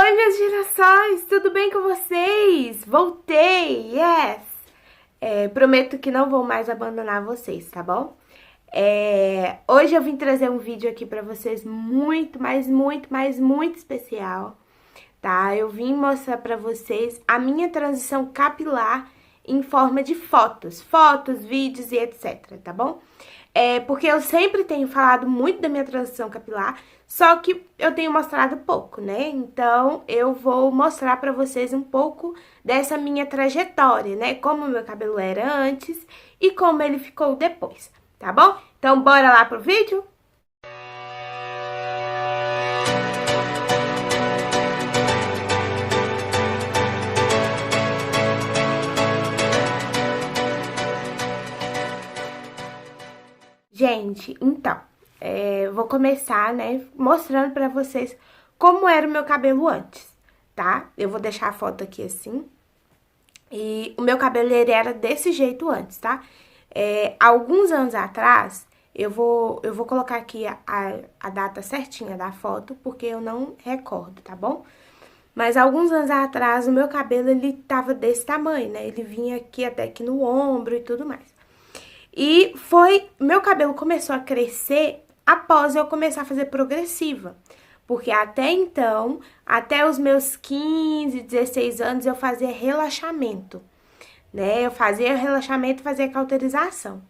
Oi, minhas girassóis, tudo bem com vocês? Voltei, yes! Prometo que não vou mais abandonar vocês, tá bom? Hoje eu vim trazer um vídeo aqui pra vocês muito especial, tá? Eu vim mostrar pra vocês a minha transição capilar em forma de fotos, vídeos e etc, tá bom? Porque eu sempre tenho falado muito da minha transição capilar, só que eu tenho mostrado pouco, né? Então, eu vou mostrar pra vocês um pouco dessa minha trajetória, né? Como o meu cabelo era antes e como ele ficou depois, tá bom? Então, bora lá pro vídeo? Gente, então, vou começar, né, mostrando pra vocês como era o meu cabelo antes, tá? Eu vou deixar a foto aqui assim. E o meu cabelo, ele era desse jeito antes, tá? Alguns anos atrás, eu vou colocar aqui a data certinha da foto, porque eu não recordo, tá bom? Mas alguns anos atrás, o meu cabelo, ele tava desse tamanho, né? Ele vinha aqui até aqui no ombro e tudo mais. E meu cabelo começou a crescer após eu começar a fazer progressiva. Porque até então, até os meus 15, 16 anos, eu fazia relaxamento, né? Eu fazia relaxamento, fazia cauterização.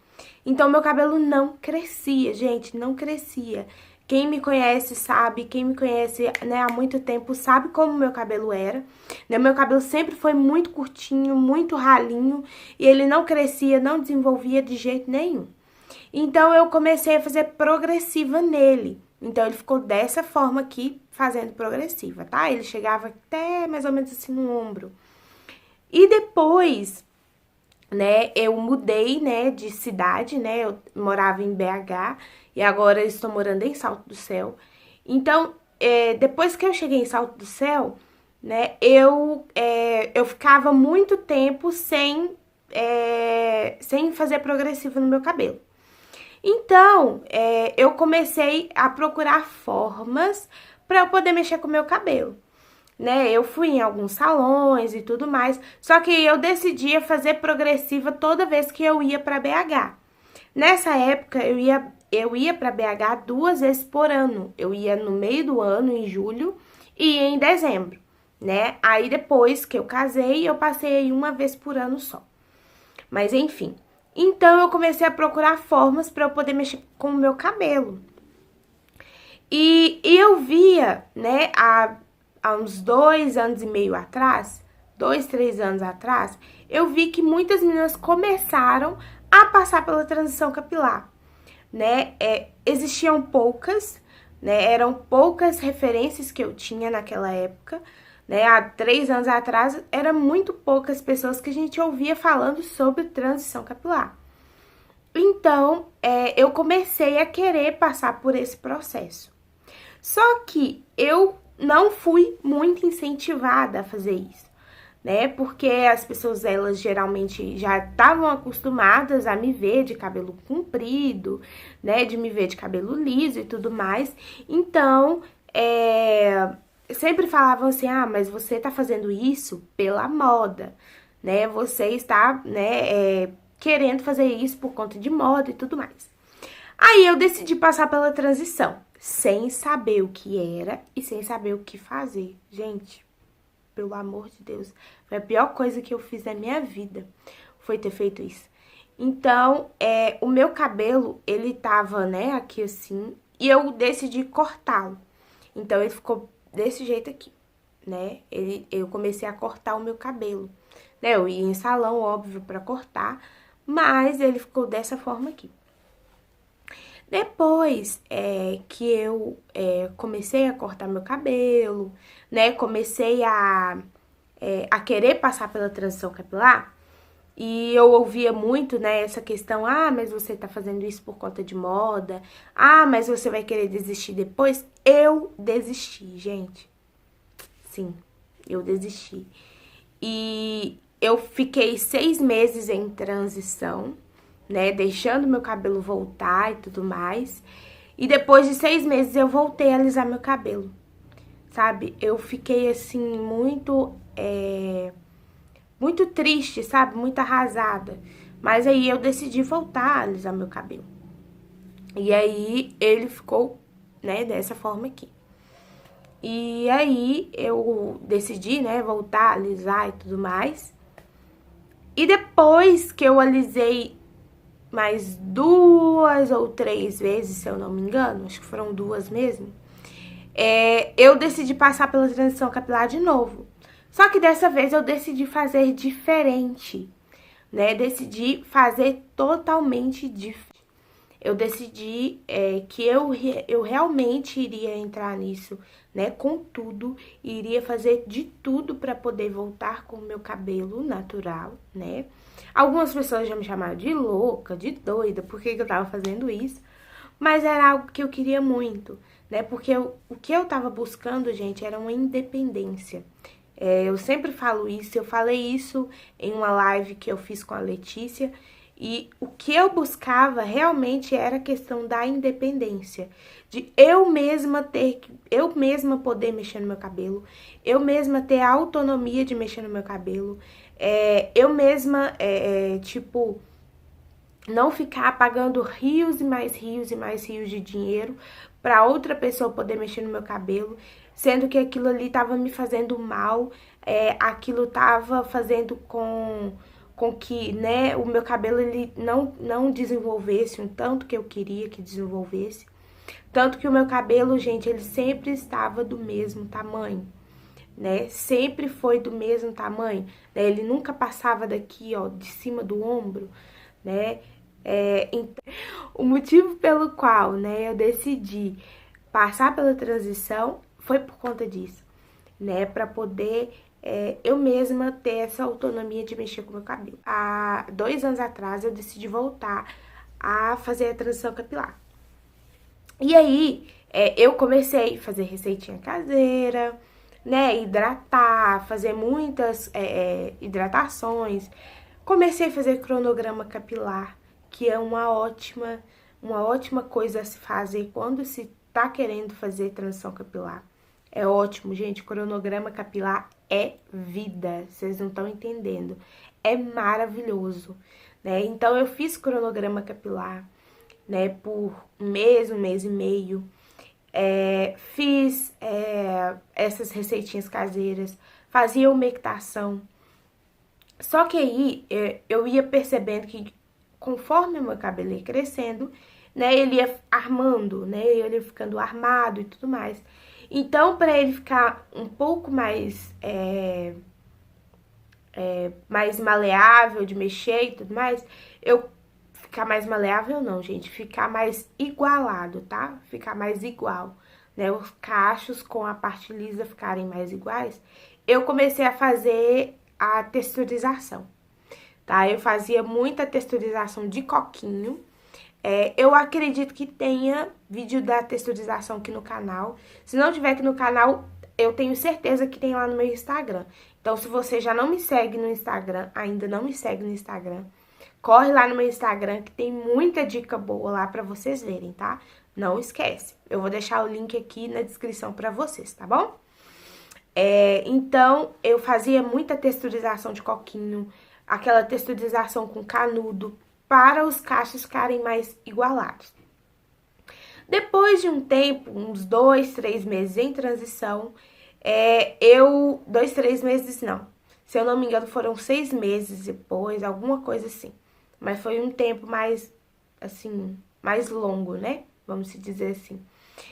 Então, meu cabelo não crescia, gente, não crescia. Quem me conhece sabe, quem me conhece, né, há muito tempo sabe como meu cabelo era. Né? Meu cabelo sempre foi muito curtinho, muito ralinho, e ele não crescia, não desenvolvia de jeito nenhum. Então, eu comecei a fazer progressiva nele. Então, ele ficou dessa forma aqui, fazendo progressiva, tá? Ele chegava até mais ou menos assim no ombro. E depois, né, eu mudei, né, de cidade, né, eu morava em BH e agora eu estou morando em Salto do Céu. Então, depois que eu cheguei em Salto do Céu, né, eu ficava muito tempo sem fazer progressivo no meu cabelo. Então, eu comecei a procurar formas para eu poder mexer com o meu cabelo. Né, eu fui em alguns salões e tudo mais, só que eu decidia fazer progressiva toda vez que eu ia para BH. Nessa época, eu ia para BH 2 vezes por ano. Eu ia no meio do ano, em julho, e em dezembro, né? Aí depois que eu casei, eu passei 1 vez por ano só. Mas enfim, então eu comecei a procurar formas para eu poder mexer com o meu cabelo. E eu via, né, há uns 2 anos e meio atrás, 2, 3 anos atrás, eu vi que muitas meninas começaram a passar pela transição capilar, né? Existiam poucas, né? Eram poucas referências que eu tinha naquela época, né? Há 3 anos atrás, eram muito poucas pessoas que a gente ouvia falando sobre transição capilar. Então, eu comecei a querer passar por esse processo. Só que eu não fui muito incentivada a fazer isso, né? Porque as pessoas, elas geralmente já estavam acostumadas a me ver de cabelo comprido, né? De me ver de cabelo liso e tudo mais. Então, sempre falavam assim, ah, mas você tá fazendo isso pela moda, né? Você está, né, querendo fazer isso por conta de moda e tudo mais. Aí eu decidi passar pela transição, sem saber o que era e sem saber o que fazer. Gente, pelo amor de Deus, foi a pior coisa que eu fiz na minha vida, foi ter feito isso. Então, o meu cabelo, ele tava, né, aqui assim, e eu decidi cortá-lo. Então, ele ficou desse jeito aqui, né? Eu comecei a cortar o meu cabelo, né? Eu ia em salão, óbvio, pra cortar, mas ele ficou dessa forma aqui. Depois que eu comecei a cortar meu cabelo, né, comecei a querer passar pela transição capilar, e eu ouvia muito, né, essa questão, ah, mas você tá fazendo isso por conta de moda, ah, mas você vai querer desistir depois. Eu desisti, gente. Sim, eu desisti. E eu fiquei 6 meses em transição, né, deixando meu cabelo voltar e tudo mais. E depois de 6 meses eu voltei a alisar meu cabelo, sabe? Eu fiquei, assim, muito triste, sabe? Muito arrasada. Mas aí eu decidi voltar a alisar meu cabelo. E aí ele ficou, né, dessa forma aqui. E aí eu decidi, né, voltar a alisar e tudo mais. E depois que eu alisei mais 2 ou 3 vezes, se eu não me engano, acho que foram 2 mesmo, eu decidi passar pela transição capilar de novo. Só que dessa vez eu decidi fazer diferente, né? Decidi fazer totalmente diferente. Eu decidi que eu realmente iria entrar nisso, né, com tudo, iria fazer de tudo para poder voltar com o meu cabelo natural, né? Algumas pessoas já me chamaram de louca, de doida, por que eu tava fazendo isso, mas era algo que eu queria muito, né? Porque o que eu tava buscando, gente, era uma independência. Eu sempre falo isso, eu falei isso em uma live que eu fiz com a Letícia, e o que eu buscava realmente era a questão da independência, de eu mesma poder mexer no meu cabelo, eu mesma ter a autonomia de mexer no meu cabelo, eu mesma, tipo, não ficar pagando rios e mais rios e mais rios de dinheiro para outra pessoa poder mexer no meu cabelo, sendo que aquilo ali tava me fazendo mal, aquilo tava fazendo com que, né, o meu cabelo ele não desenvolvesse um tanto que eu queria que desenvolvesse. Tanto que o meu cabelo, gente, ele sempre estava do mesmo tamanho, né? Sempre foi do mesmo tamanho, né? Ele nunca passava daqui, ó, de cima do ombro, né? Então, o motivo pelo qual, né, eu decidi passar pela transição foi por conta disso, né? Pra poder eu mesma ter essa autonomia de mexer com o meu cabelo. Há 2 anos atrás eu decidi voltar a fazer a transição capilar. E aí eu comecei a fazer receitinha caseira, né? Hidratar, fazer muitas hidratações. Comecei a fazer cronograma capilar, que é uma ótima coisa a se fazer quando se tá querendo fazer transição capilar. É ótimo, gente. Cronograma capilar é vida. Vocês não estão entendendo. É maravilhoso, né? Então, eu fiz cronograma capilar, né? Por um mês e meio. Fiz essas receitinhas caseiras. Fazia umectação. Só que aí, eu ia percebendo que conforme o meu cabelo ia crescendo, né? Ele ia armando, né? Ele ia ficando armado e tudo mais. Então, para ele ficar um pouco mais mais maleável de mexer e tudo mais, eu ficar mais maleável não, gente, ficar mais igualado, tá? Ficar mais igual, né? Os cachos com a parte lisa ficarem mais iguais. Eu comecei a fazer a texturização, tá? Eu fazia muita texturização de coquinho. Eu acredito que tenha vídeo da texturização aqui no canal. Se não tiver aqui no canal, eu tenho certeza que tem lá no meu Instagram. Então, se você já não me segue no Instagram, ainda não me segue no Instagram, corre lá no meu Instagram que tem muita dica boa lá pra vocês verem, tá? Não esquece. Eu vou deixar o link aqui na descrição pra vocês, tá bom? Então, eu fazia muita texturização de coquinho, aquela texturização com canudo, para os cachos ficarem mais igualados. Depois de um tempo, uns 2, 3 meses em transição, 2, 3 meses não. Se eu não me engano, foram 6 meses depois, alguma coisa assim. Mas foi um tempo mais, assim, mais longo, né? Vamos se dizer assim.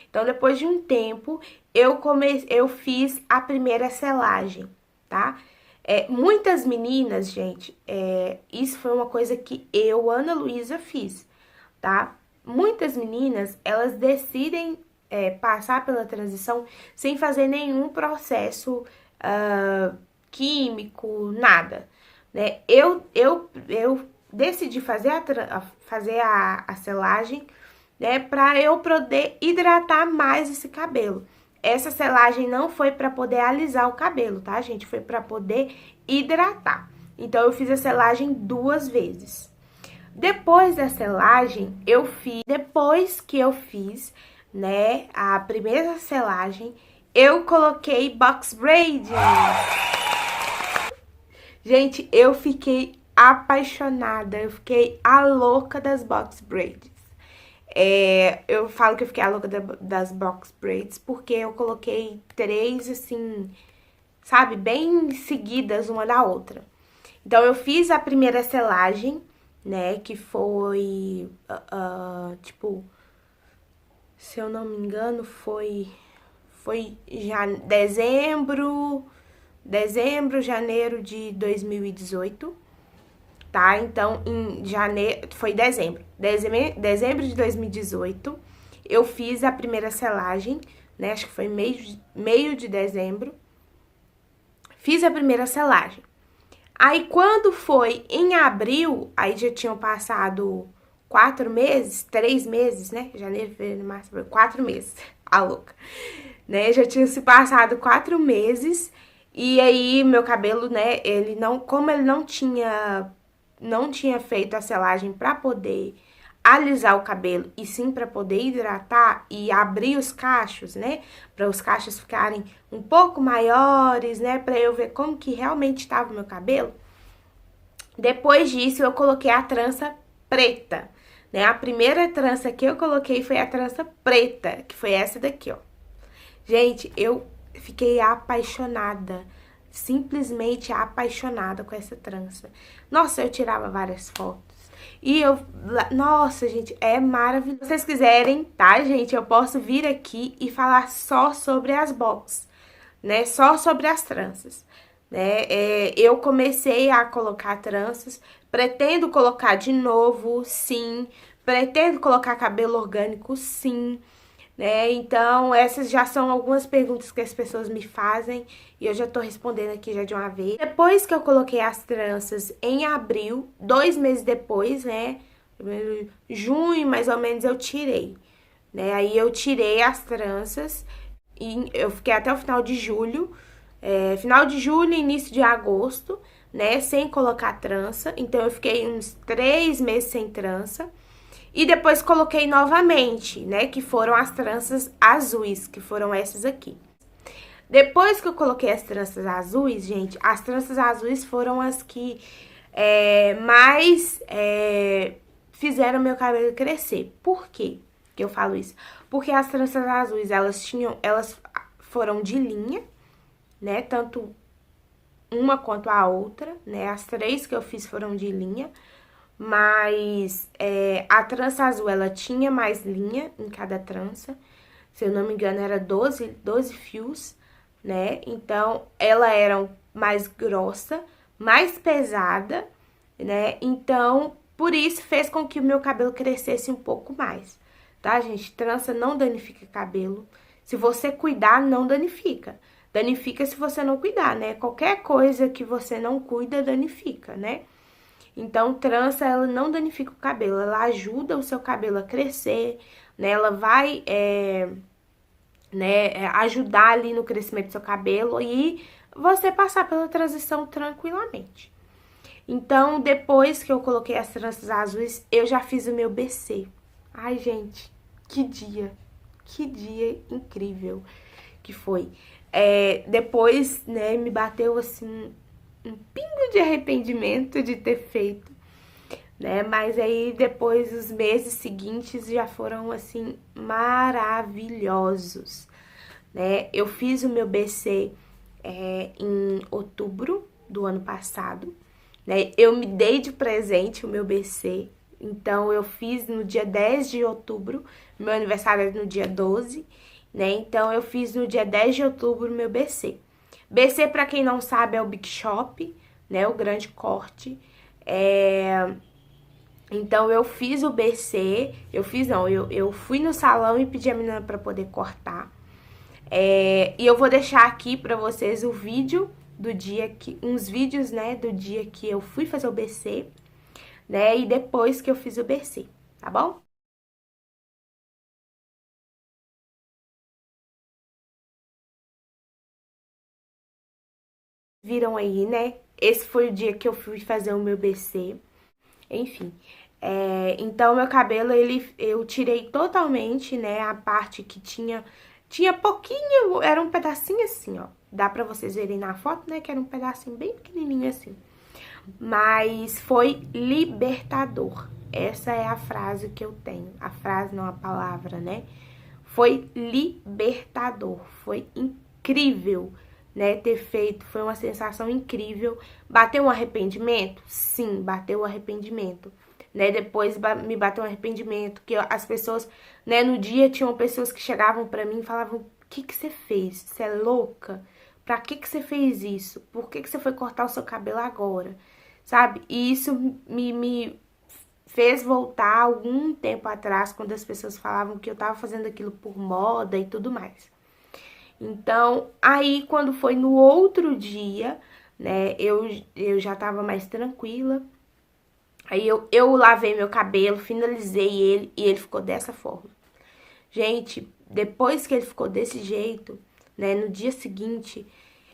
Então, depois de um tempo, eu fiz a primeira selagem, tá? Muitas meninas, gente, isso foi uma coisa que eu, Ana Luísa, fiz, tá? Muitas meninas, elas decidem passar pela transição sem fazer nenhum processo químico, nada, né? Eu decidi fazer a selagem, né, pra eu poder hidratar mais esse cabelo. Essa selagem não foi pra poder alisar o cabelo, tá, gente? Foi pra poder hidratar. Então, eu fiz a selagem 2 vezes. Depois da selagem, depois que eu fiz, né, a primeira selagem, eu coloquei box braid. Gente, eu fiquei apaixonada, eu fiquei a louca das box braids. Eu falo que eu fiquei a louca das box braids porque eu coloquei 3, assim, sabe, bem seguidas uma da outra. Então, eu fiz a primeira selagem, né, que foi, tipo, se eu não me engano, foi já dezembro, janeiro de 2018, tá? Então, em janeiro, foi dezembro de 2018, eu fiz a primeira selagem, né? Acho que foi meio de dezembro. Fiz a primeira selagem. Aí, quando foi em abril, aí já tinham passado 4 meses, 3 meses, né? Janeiro, fevereiro, março, abril, 4 meses. A louca. Né? Já tinha se passado 4 meses. E aí, meu cabelo, né? Como ele não tinha feito a selagem pra poder alisar o cabelo e sim para poder hidratar e abrir os cachos, né? Para os cachos ficarem um pouco maiores, né? Para eu ver como que realmente estava o meu cabelo. Depois disso, eu coloquei a trança preta, né? A primeira trança que eu coloquei foi a trança preta, que foi essa daqui, ó. Gente, eu fiquei apaixonada, simplesmente apaixonada com essa trança. Nossa, eu tirava várias fotos. E nossa, gente, é maravilhoso. Se vocês quiserem, tá, gente, eu posso vir aqui e falar só sobre as box, né? Só sobre as tranças, né? Eu comecei a colocar tranças, pretendo colocar de novo, sim. Pretendo colocar cabelo orgânico, sim. Né? Então, essas já são algumas perguntas que as pessoas me fazem e eu já tô respondendo aqui já de uma vez. Depois que eu coloquei as tranças em abril, 2 meses depois, né? Junho, mais ou menos, eu tirei, né? Aí eu tirei as tranças e eu fiquei até o final de julho, final de julho e início de agosto, né? Sem colocar trança. Então, eu fiquei uns 3 meses sem trança. E depois coloquei novamente, né, que foram as tranças azuis, que foram essas aqui. Depois que eu coloquei as tranças azuis, gente, as tranças azuis foram as que mais fizeram meu cabelo crescer. Por quê que eu falo isso? Porque as tranças azuis, elas foram de linha, né, tanto uma quanto a outra, né, as 3 que eu fiz foram de linha. Mas a trança azul, ela tinha mais linha em cada trança. Se eu não me engano, era 12 fios, né? Então, ela era mais grossa, mais pesada, né? Então, por isso, fez com que o meu cabelo crescesse um pouco mais, tá, gente? Trança não danifica cabelo. Se você cuidar, não danifica. Danifica se você não cuidar, né? Qualquer coisa que você não cuida, danifica, né? Então, trança, ela não danifica o cabelo, ela ajuda o seu cabelo a crescer, né? Ela vai, ajudar ali no crescimento do seu cabelo e você passar pela transição tranquilamente. Então, depois que eu coloquei as tranças azuis, eu já fiz o meu BC. Ai, gente, que dia incrível que foi. Depois, né, me bateu, assim, um pingo de arrependimento de ter feito, né? Mas aí depois os meses seguintes já foram assim maravilhosos, né? Eu fiz o meu BC em outubro do ano passado, né? Eu me dei de presente o meu BC, então eu fiz no dia 10 de outubro, meu aniversário é no dia 12, né? Então eu fiz no dia 10 de outubro o meu BC. BC, pra quem não sabe, é o Big Shop, né? O grande corte. Então, eu fiz o BC, eu fui no salão e pedi a menina pra poder cortar. E eu vou deixar aqui pra vocês o vídeo do dia que, uns vídeos, né, do dia que eu fui fazer o BC, né, e depois que eu fiz o BC, tá bom? Viram aí, né? Esse foi o dia que eu fui fazer o meu BC. Enfim, então meu cabelo, eu tirei totalmente, né, a parte que tinha Tinha pouquinho, era um pedacinho assim, ó. Dá pra vocês verem na foto, né, que era um pedacinho bem pequenininho assim. Mas foi libertador. Essa é a frase que eu tenho. A frase, não a palavra, né? Foi libertador. Foi incrível, né, ter feito. Foi uma sensação incrível. Bateu um arrependimento? Sim, bateu o arrependimento. Né, depois me bateu um arrependimento, que as pessoas, né, no dia tinham pessoas que chegavam pra mim e falavam: o que que você fez? Você é louca? Pra que que você fez isso? Por que que você foi cortar o seu cabelo agora? Sabe? E isso me fez voltar algum tempo atrás, quando as pessoas falavam que eu tava fazendo aquilo por moda e tudo mais. Então, aí quando foi no outro dia, né, eu já tava mais tranquila. Aí eu lavei meu cabelo, finalizei ele e ele ficou dessa forma. Gente, depois que ele ficou desse jeito, né, no dia seguinte,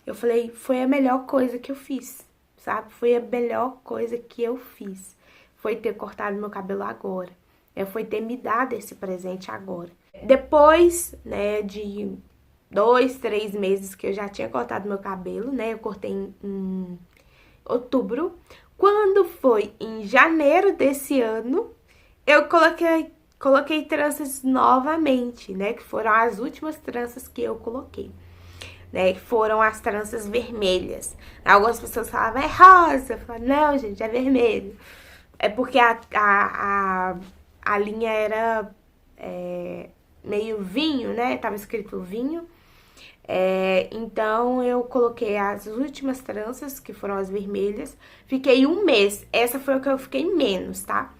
eu falei, foi a melhor coisa que eu fiz, sabe? Foi a melhor coisa que eu fiz. Foi ter cortado meu cabelo agora. Foi ter me dado esse presente agora. Depois, né, de 2, 3 meses que eu já tinha cortado meu cabelo, né, eu cortei em outubro. Quando foi em janeiro desse ano, eu coloquei tranças novamente, né? Que foram as últimas tranças que eu coloquei, né? Que foram as tranças vermelhas. Algumas pessoas falavam, é rosa. Eu falava, não, gente, é vermelho. É porque a linha era meio vinho, né? Tava escrito vinho. Então, eu coloquei as últimas tranças, que foram as vermelhas. Fiquei um mês. Essa foi o que eu fiquei menos, tá?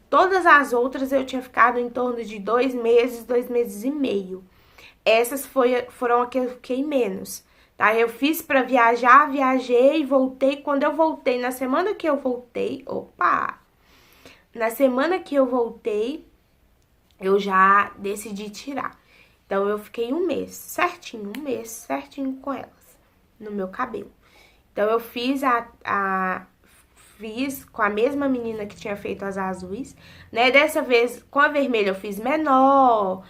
Todas as outras eu tinha ficado em torno de 2 meses, 2 meses e meio. Essas foram as que eu fiquei menos, tá? Eu fiz pra viajar, viajei, voltei. Quando eu voltei, na semana que eu voltei... Na semana que eu voltei, eu já decidi tirar. Então, eu fiquei um mês certinho com elas, no meu cabelo. Então, eu fiz fiz com a mesma menina que tinha feito as azuis, né? Dessa vez, com a vermelha, eu fiz menor,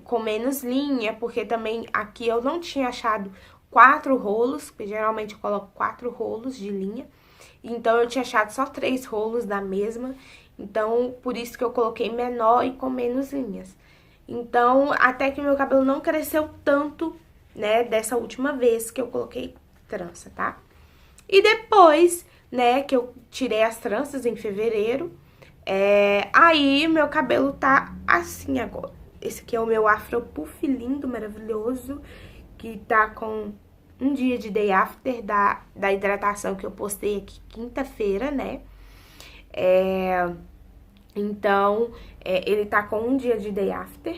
com menos linha, porque também aqui eu não tinha achado 4 rolos, porque geralmente eu coloco 4 rolos de linha. Então, eu tinha achado só 3 rolos da mesma. Então, por isso que eu coloquei menor e com menos linhas. Então, até que meu cabelo não cresceu tanto, né, dessa última vez que eu coloquei trança, tá? E depois, né, que eu tirei as tranças em fevereiro, aí meu cabelo tá assim agora. Esse aqui é o meu afro puff lindo, maravilhoso, que tá com um dia de day after da hidratação que eu postei aqui quinta-feira, né? Então, ele tá com um dia de day after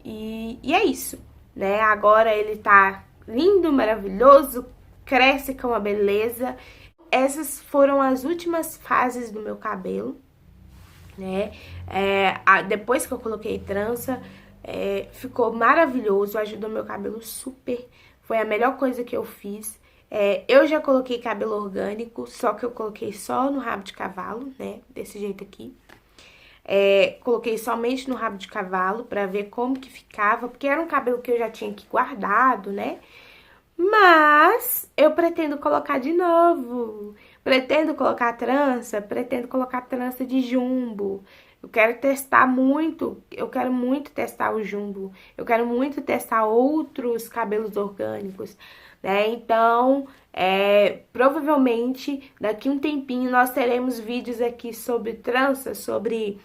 e é isso, né? Agora ele tá lindo, maravilhoso, cresce com uma beleza. Essas foram as últimas fases do meu cabelo, né? Depois que eu coloquei trança, ficou maravilhoso, ajudou meu cabelo super, foi a melhor coisa que eu fiz. Eu já coloquei cabelo orgânico, só que eu coloquei só no rabo de cavalo, né? Desse jeito aqui. Coloquei somente no rabo de cavalo pra ver como que ficava, porque era um cabelo que eu já tinha aqui guardado, né? Mas eu pretendo colocar de novo. Pretendo colocar trança de jumbo. Eu quero testar muito, eu quero muito testar o jumbo. Eu quero muito testar outros cabelos orgânicos, né? Então, provavelmente, daqui um tempinho, nós teremos vídeos aqui sobre trança, sobre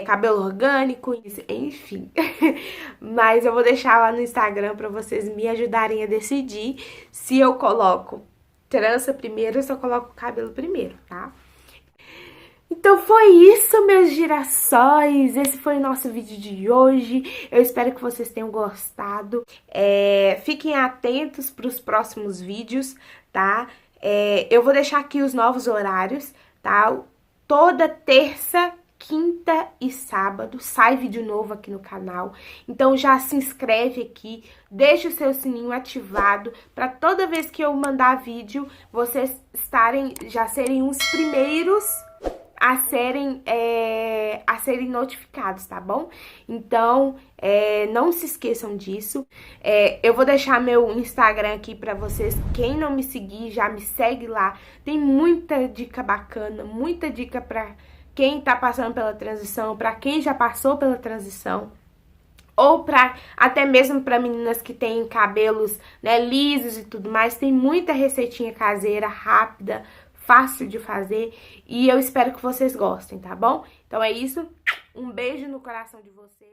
cabelo orgânico, enfim. Mas eu vou deixar lá no Instagram pra vocês me ajudarem a decidir se eu coloco trança primeiro ou se eu coloco cabelo primeiro, tá? Então foi isso, meus girassóis, esse foi o nosso vídeo de hoje, eu espero que vocês tenham gostado, fiquem atentos para os próximos vídeos, tá? Eu vou deixar aqui os novos horários, tá? Toda terça, quinta e sábado sai vídeo novo aqui no canal, então já se inscreve aqui, deixa o seu sininho ativado para toda vez que eu mandar vídeo, vocês já serem os primeiros a serem notificados, tá bom? Então, não se esqueçam disso. Eu vou deixar meu Instagram aqui pra vocês. Quem não me seguir, já me segue lá. Tem muita dica bacana, muita dica pra quem tá passando pela transição, pra quem já passou pela transição. Ou até mesmo para meninas que têm cabelos, né, lisos e tudo mais. Tem muita receitinha caseira, rápida, fácil de fazer. E eu espero que vocês gostem, tá bom? Então é isso. Um beijo no coração de vocês.